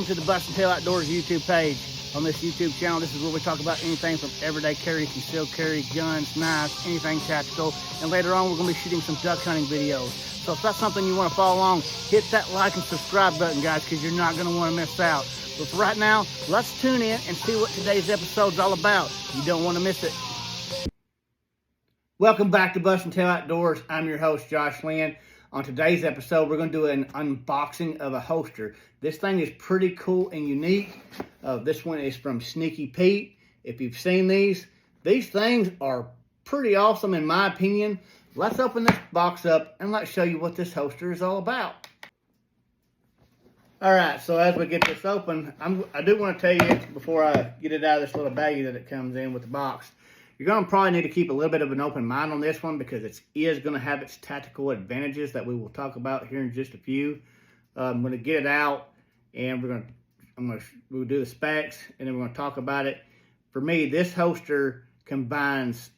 welcome to the Bustin' Tail Outdoors YouTube page. On this YouTube channel, this is where we talk about anything from everyday carry, concealed carry, guns, knives, anything tactical. And later on, we're going to be shooting some duck hunting videos. So if that's something you want to follow along, hit that like and subscribe button, guys, because you're not going to want to miss out. But for right now, let's tune in and see what today's episode's all about. You don't want to miss it. Welcome back to Bustin' Tail Outdoors. I'm your host, Josh Lynn. On today's episode, we're going to do an unboxing of a holster. This thing is pretty cool and unique. This one is from Sneaky Pete. If you've seen these things are pretty awesome in my opinion. Let's open this box up and let's show you what this holster is all about. Alright, so as we get this open, I do want to tell you before I get it out of this little baggie that it comes in with the box. You're going to probably need to keep a little bit of an open mind on this one because it is going to have its tactical advantages that we will talk about here in just a few. I'm going to get it out and we'll do the specs and then we're going to talk about it. For me, this holster combines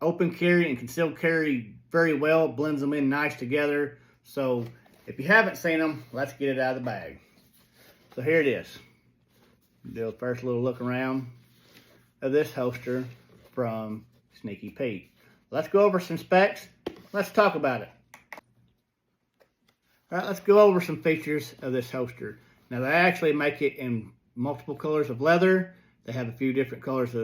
open carry and concealed carry very well, blends them in nice together. So if you haven't seen them, let's get it out of the bag. So here it is. Do a first little look around of this holster from Sneaky Pete. Let's go over some specs. Let's talk about it. All right, let's go over some features of this holster. Now they actually make it in multiple colors of leather. They have a few different colors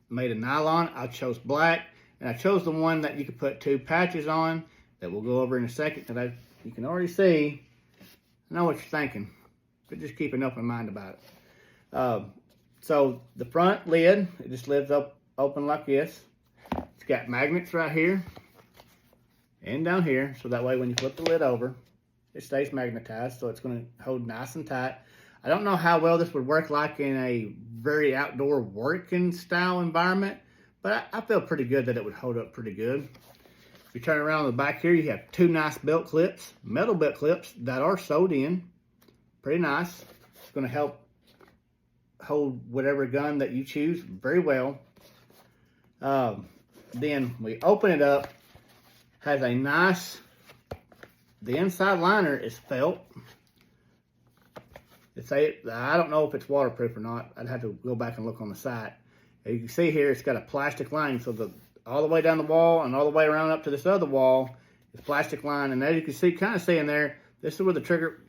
made of nylon. I chose black, and I chose the one that you could put two patches on that we'll go over in a second. And you can already see, I know what you're thinking, but just keep an open mind about it. So the front lid, it just lives up open like this. It's got magnets right here and down here, so that way when you flip the lid over, it stays magnetized, so it's going to hold nice and tight. I don't know how well this would work like in a very outdoor working style environment, but I feel pretty good that it would hold up pretty good. If you turn around on the back here, you have two nice belt clips, metal belt clips that are sewed in. Pretty nice. It's going to help hold whatever gun that you choose very well. Then we open it up, has a nice, the inside liner is felt. I don't know if it's waterproof or not. I'd have to go back and look on the site. As you can see here, it's got a plastic lining, so all the way down the wall and all the way around up to this other wall is plastic line. And as you can see, kind of see in there, this is where the trigger,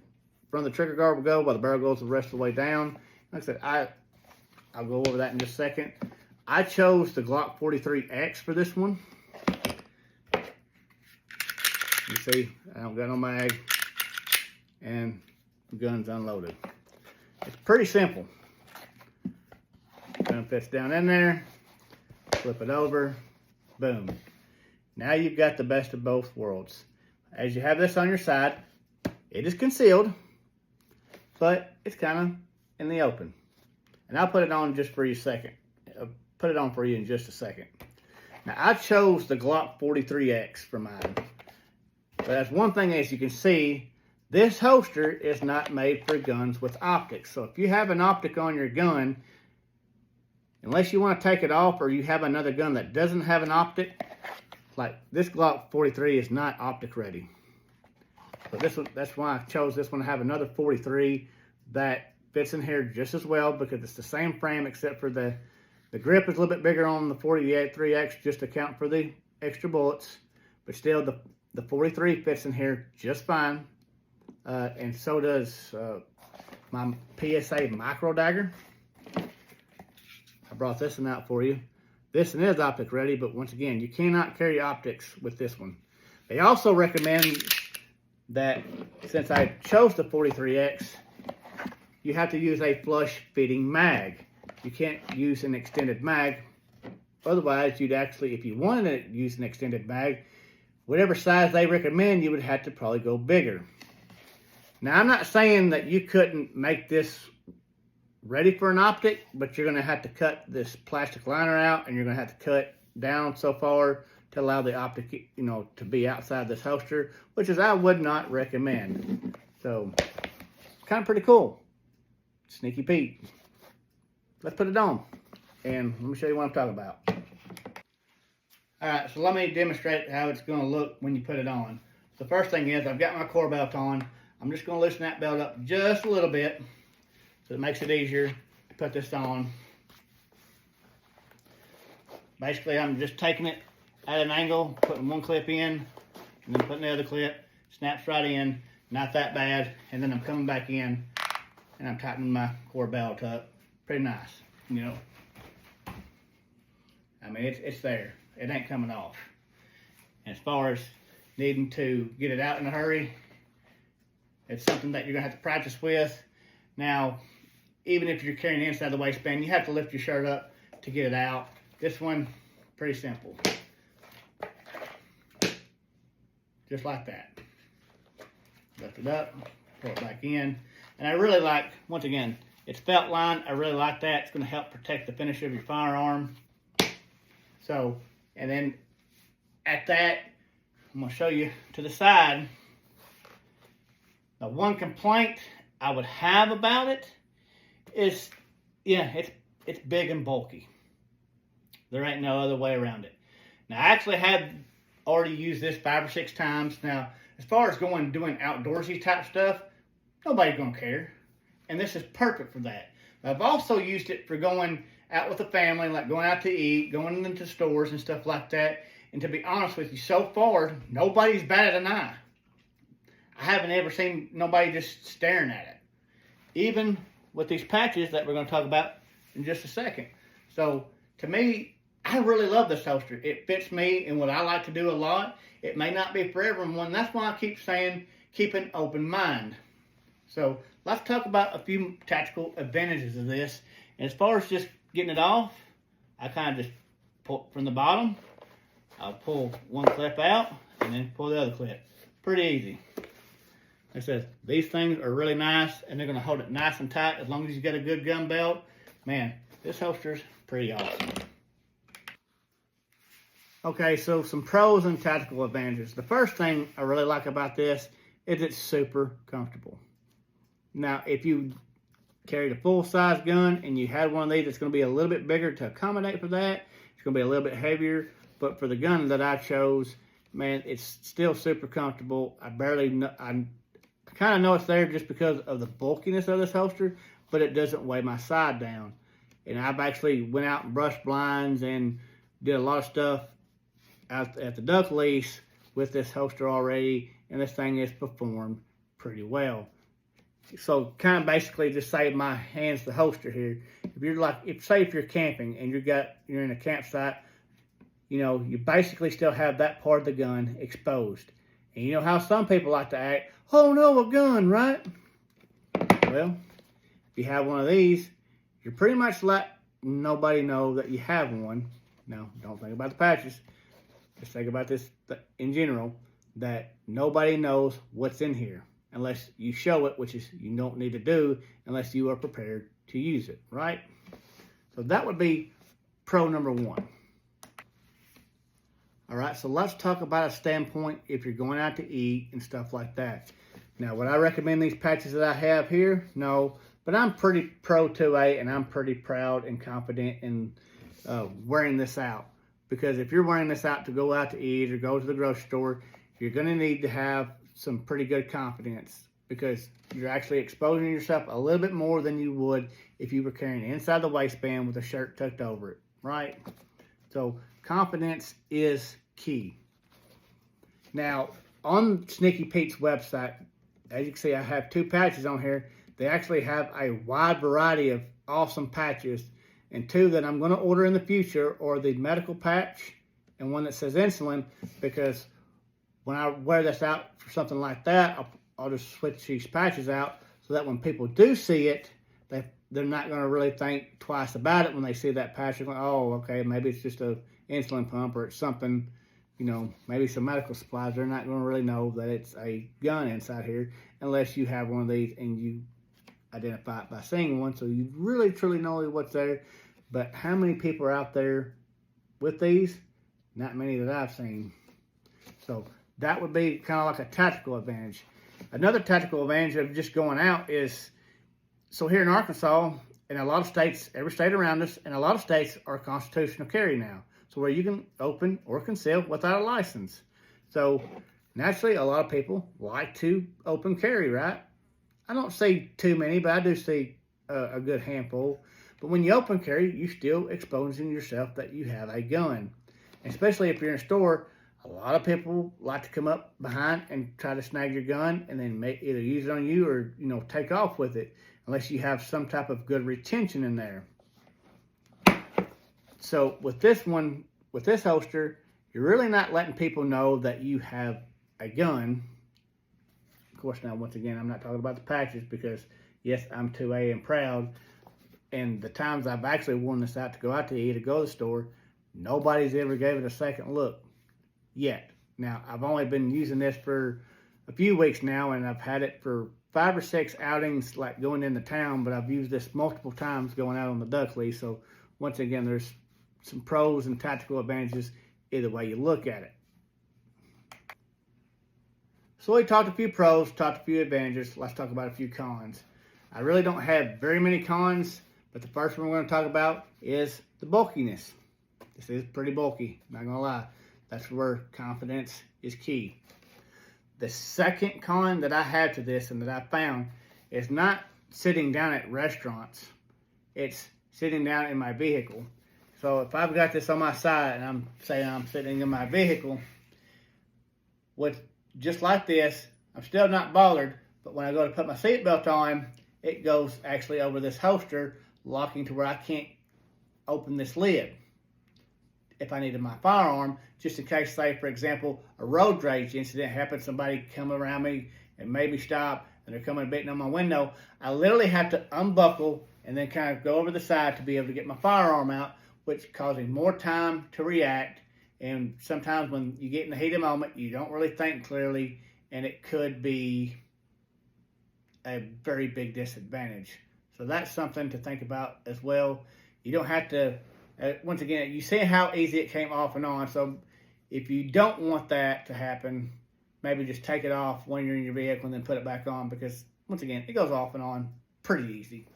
from the trigger guard will go, while the barrel goes the rest of the way down. Like I said, I'll go over that in just a second. I chose the Glock 43X for this one. You see, I don't got no mag, and the gun's unloaded. It's pretty simple. Gun fits down in there, flip it over, boom. Now you've got the best of both worlds. As you have this on your side, it is concealed, but it's kind of in the open. And I'll put it on just for you a second. Put it on for you in just a second. Now I chose the Glock 43X for mine. But that's one thing, as you can see, this holster is not made for guns with optics. So if you have an optic on your gun, unless you want to take it off or you have another gun that doesn't have an optic, like this Glock 43 is not optic ready. So that's why I chose this one to have another 43 that fits in here just as well, because it's the same frame except for the grip is a little bit bigger on the 43X just to account for the extra bullets. But still, the 43 fits in here just fine. And so does my PSA micro dagger. I brought this one out for you. This one is optic ready, but once again, you cannot carry optics with this one. They also recommend that since I chose the 43X, you have to use a flush fitting mag. You can't use an extended mag. Otherwise, you'd actually, if you wanted to use an extended mag, whatever size they recommend, you would have to probably go bigger. Now, I'm not saying that you couldn't make this ready for an optic, but you're going to have to cut this plastic liner out, and you're going to have to cut down so far to allow the optic, to be outside this holster, which is I would not recommend. So, kind of pretty cool. Sneaky Pete. Let's put it on, and let me show you what I'm talking about. All right, so let me demonstrate how it's going to look when you put it on. The first thing is I've got my core belt on. I'm just going to loosen that belt up just a little bit. So it makes it easier to put this on. Basically, I'm just taking it at an angle, putting one clip in, and then putting the other clip. Snaps right in, not that bad. And then I'm coming back in, and I'm tightening my core belt up. Pretty nice, you know. I mean, it's there. It ain't coming off. And as far as needing to get it out in a hurry, it's something that you're gonna have to practice with. Now, even if you're carrying the inside of the waistband, you have to lift your shirt up to get it out. This one, pretty simple. Just like that. Lift it up, pull it back in. And I really like, once again, it's felt line. I really like that. It's going to help protect the finish of your firearm. So, and then at that, I'm going to show you to the side. The one complaint I would have about it is, yeah, it's big and bulky. There ain't no other way around it. Now, I actually have already used this 5 or 6 times. Now, as far as doing outdoorsy type stuff, nobody's gonna care. And this is perfect for that. I've also used it for going out with the family, like going out to eat, going into stores and stuff like that. And to be honest with you, so far, nobody's batted an eye. I haven't ever seen nobody just staring at it. Even with these patches that we're gonna talk about in just a second. So, to me, I really love this holster. It fits me and what I like to do a lot. It may not be for everyone. That's why I keep saying keep an open mind. So let's talk about a few tactical advantages of this. And as far as just getting it off, I kind of just pull from the bottom. I'll pull one clip out and then pull the other clip. Pretty easy. Like I said, these things are really nice and they're going to hold it nice and tight as long as you got a good gun belt. Man, this holster's pretty awesome. Okay, so some pros and tactical advantages. The first thing I really like about this is it's super comfortable. Now, if you carried a full-size gun and you had one of these that's going to be a little bit bigger to accommodate for that, it's going to be a little bit heavier. But for the gun that I chose, man, it's still super comfortable. I kind of know it's there just because of the bulkiness of this holster, but it doesn't weigh my side down. And I've actually went out and brushed blinds and did a lot of stuff out at the duck lease with this holster already, and this thing has performed pretty well. So kind of basically just save my hands the holster here. If you're say if you're camping and you're in a campsite, you know, you basically still have that part of the gun exposed. And you know how some people like to act, oh no, a gun, right? Well, if you have one of these, you're pretty much let nobody know that you have one. Now, don't think about the patches. Just think about this in general, that nobody knows what's in here unless you show it, which is you don't need to do unless you are prepared to use it, right? So that would be pro number 1. All right, so let's talk about a standpoint if you're going out to eat and stuff like that. Now, would I recommend these patches that I have here? No, but I'm pretty pro 2A and I'm pretty proud and confident in wearing this out. Because if you're wearing this out to go out to eat or go to the grocery store, you're going to need to have some pretty good confidence because you're actually exposing yourself a little bit more than you would if you were carrying it inside the waistband with a shirt tucked over it, right? So confidence is key. Now, on Sneaky Pete's website, as you can see, I have 2 patches on here. They actually have a wide variety of awesome patches. And 2 that I'm going to order in the future are the medical patch and one that says insulin, because when I wear this out for something like that, I'll just switch these patches out so that when people do see it, they're not going to really think twice about it when they see that patch. They're going, oh, okay, maybe it's just a insulin pump or it's something, you know, maybe some medical supplies. They're not going to really know that it's a gun inside here unless you have one of these and you identify it by seeing one, so you really truly know what's there. But how many people are out there with these? Not many that I've seen. So that would be kind of like a tactical advantage. Another tactical advantage of just going out is, so here in Arkansas, in a lot of states, every state around us, and a lot of states are constitutional carry now. So where you can open or conceal without a license. So naturally, a lot of people like to open carry, right? I don't see too many, but I do see a good handful. But when you open carry, you're still exposing yourself that you have a gun. Especially if you're in a store, a lot of people like to come up behind and try to snag your gun and then either use it on you or, take off with it, unless you have some type of good retention in there. So with this one, with this holster, you're really not letting people know that you have a gun. Of course, now, once again, I'm not talking about the patches because, yes, I'm 2A and proud. And the times I've actually worn this out to go out to eat or go to the store, nobody's ever gave it a second look yet. Now, I've only been using this for a few weeks now, and I've had it for 5 or 6 outings, like going into town, but I've used this multiple times going out on the duck leash. So, once again, there's some pros and tactical advantages either way you look at it. So we talked a few pros, talked a few advantages. Let's talk about a few cons. I really don't have very many cons, but the first one we're going to talk about is the bulkiness. This is pretty bulky, not going to lie. That's where confidence is key. The second con that I have to this and that I found is not sitting down at restaurants. It's sitting down in my vehicle. So if I've got this on my side and I'm saying I'm sitting in my vehicle, just like this, I'm still not bothered, but when I go to put my seatbelt on, it goes actually over this holster, locking to where I can't open this lid. If I needed my firearm, just in case, say, for example, a road rage incident happened, somebody come around me and made me stop, and they're coming beating on my window, I literally have to unbuckle and then kind of go over the side to be able to get my firearm out, which causing more time to react. And sometimes when you get in the heat of the moment, you don't really think clearly, and it could be a very big disadvantage. So that's something to think about as well. You don't have to, once again, you see how easy it came off and on. So if you don't want that to happen, maybe just take it off when you're in your vehicle and then put it back on, because once again, it goes off and on pretty easy.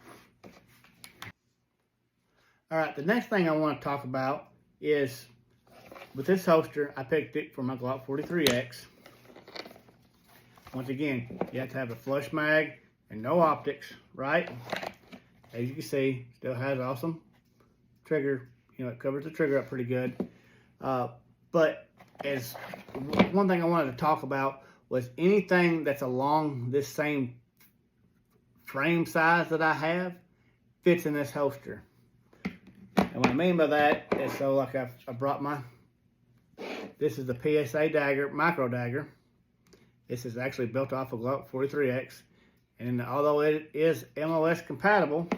All right, the next thing I want to talk about is with this holster, I picked it for my Glock 43X. Once again, you have to have a flush mag and no optics, right? As you can see, still has awesome trigger. It covers the trigger up pretty good. But as one thing I wanted to talk about was anything that's along this same frame size that I have fits in this holster. And what I mean by that is, so like I brought this is the PSA dagger, micro dagger. This is actually built off of Glock 43X. And although it is MOS compatible,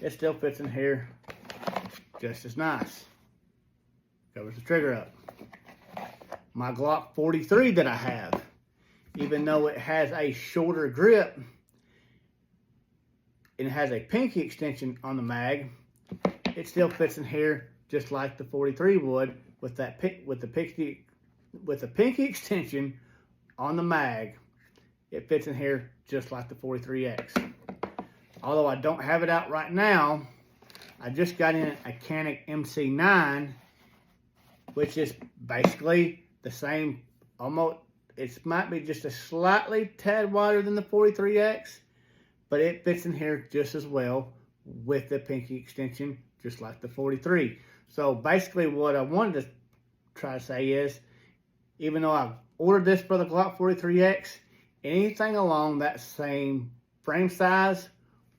it still fits in here just as nice. Covers the trigger up. My Glock 43 that I have, even though it has a shorter grip, and it has a pinky extension on the mag, it still fits in here just like the 43 would with the pinky extension on the mag. It fits in here just like the 43X. Although I don't have it out right now, I just got in a Canik MC9, which is basically the same, almost, it might be just a slightly tad wider than the 43X, but it fits in here just as well with the pinky extension, just like the 43. So basically what I wanted to try to say is, even though I've ordered this for the Glock 43X, anything along that same frame size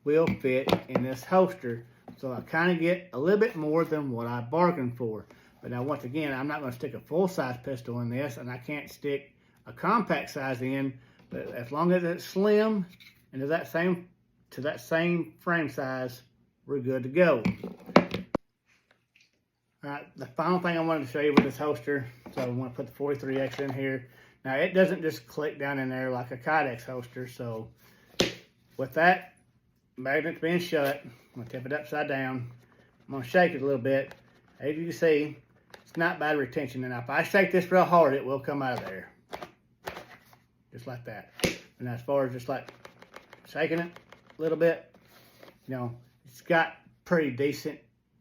will fit in this holster. So I kind of get a little bit more than what I bargained for. But now, once again, I'm not going to stick a full-size pistol in this, and I can't stick a compact size in. But as long as it's slim and to that same frame size, we're good to go. All right, the final thing I wanted to show you with this holster, so I want to put the 43X in here. Now, it doesn't just click down in there like a Kydex holster, so with that magnet being shut, I'm going to tip it upside down. I'm going to shake it a little bit. As you can see, it's not bad retention. And if I shake this real hard, it will come out of there. Just like that. And as far as just like shaking it a little bit, it's got pretty decent,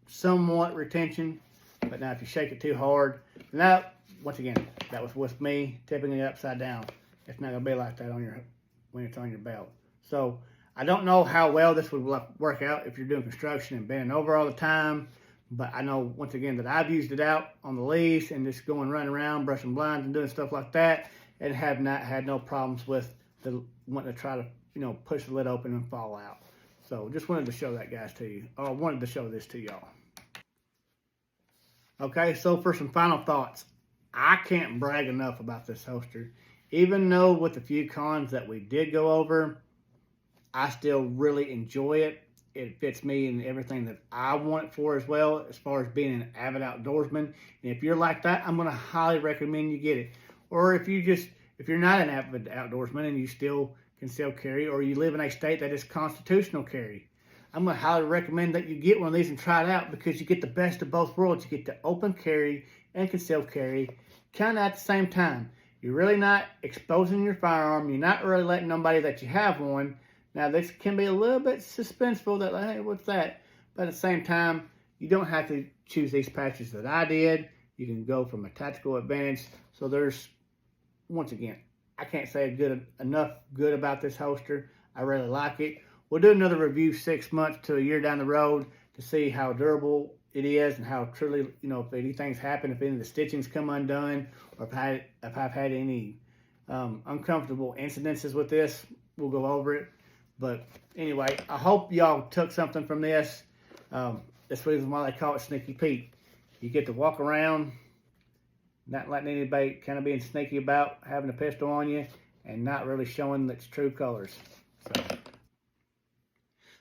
somewhat retention. But now if you shake it too hard, now, once again, that was with me tipping it upside down. It's not going to be like that when it's on your belt. So I don't know how well this would work out if you're doing construction and bending over all the time, but I know, once again, that I've used it out on the lease and just going running around, brushing blinds and doing stuff like that, and have not had no problems with the wanting to try to, push the lid open and fall out. So just wanted to show that, guys, to you. Or I wanted to show this to y'all. Okay, so for some final thoughts, I can't brag enough about this holster. Even though with the few cons that we did go over, I still really enjoy it. It fits me in everything that I want it for as well, as far as being an avid outdoorsman. And if you're like that, I'm going to highly recommend you get it. Or if you're not an avid outdoorsman and you can still carry, or you live in a state that is constitutional carry, I'm going to highly recommend that you get one of these and try it out, because you get the best of both worlds. You get the open carry and concealed carry kind of at the same time. You're really not exposing your firearm. You're not really letting nobody that you have one. Now, this can be a little bit suspenseful, that, hey, what's that? But at the same time, you don't have to choose these patches that I did. You can go from a tactical advantage. So there's, once again, I can't say enough good about this holster. I really like it. We'll do another review 6 months to a year down the road to see how durable it is and how truly, if anything's happened, if any of the stitchings come undone, or if I've had any uncomfortable incidences with this, we'll go over it. But anyway, I hope y'all took something from this. That's the reason why they call it Sneaky Pete. You get to walk around, not letting anybody kind of being sneaky about having a pistol on you, and not really showing its true colors. So,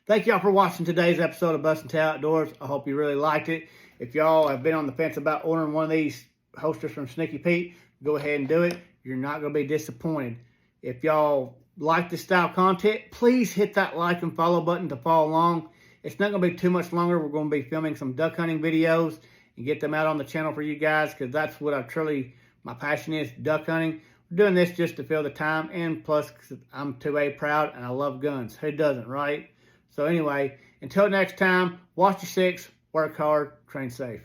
thank y'all for watching today's episode of Bustin' Tail Outdoors. I hope you really liked it. If y'all have been on the fence about ordering one of these holsters from Sneaky Pete, go ahead and do it. You're not going to be disappointed. If y'all like this style content, please hit that like and follow button to follow along. It's not going to be too much longer. We're going to be filming some duck hunting videos and get them out on the channel for you guys, because that's what my passion is, duck hunting. We're doing this just to fill the time, and plus I'm 2A proud and I love guns. Who doesn't, right? So anyway, until next time, watch your six, work hard, train safe.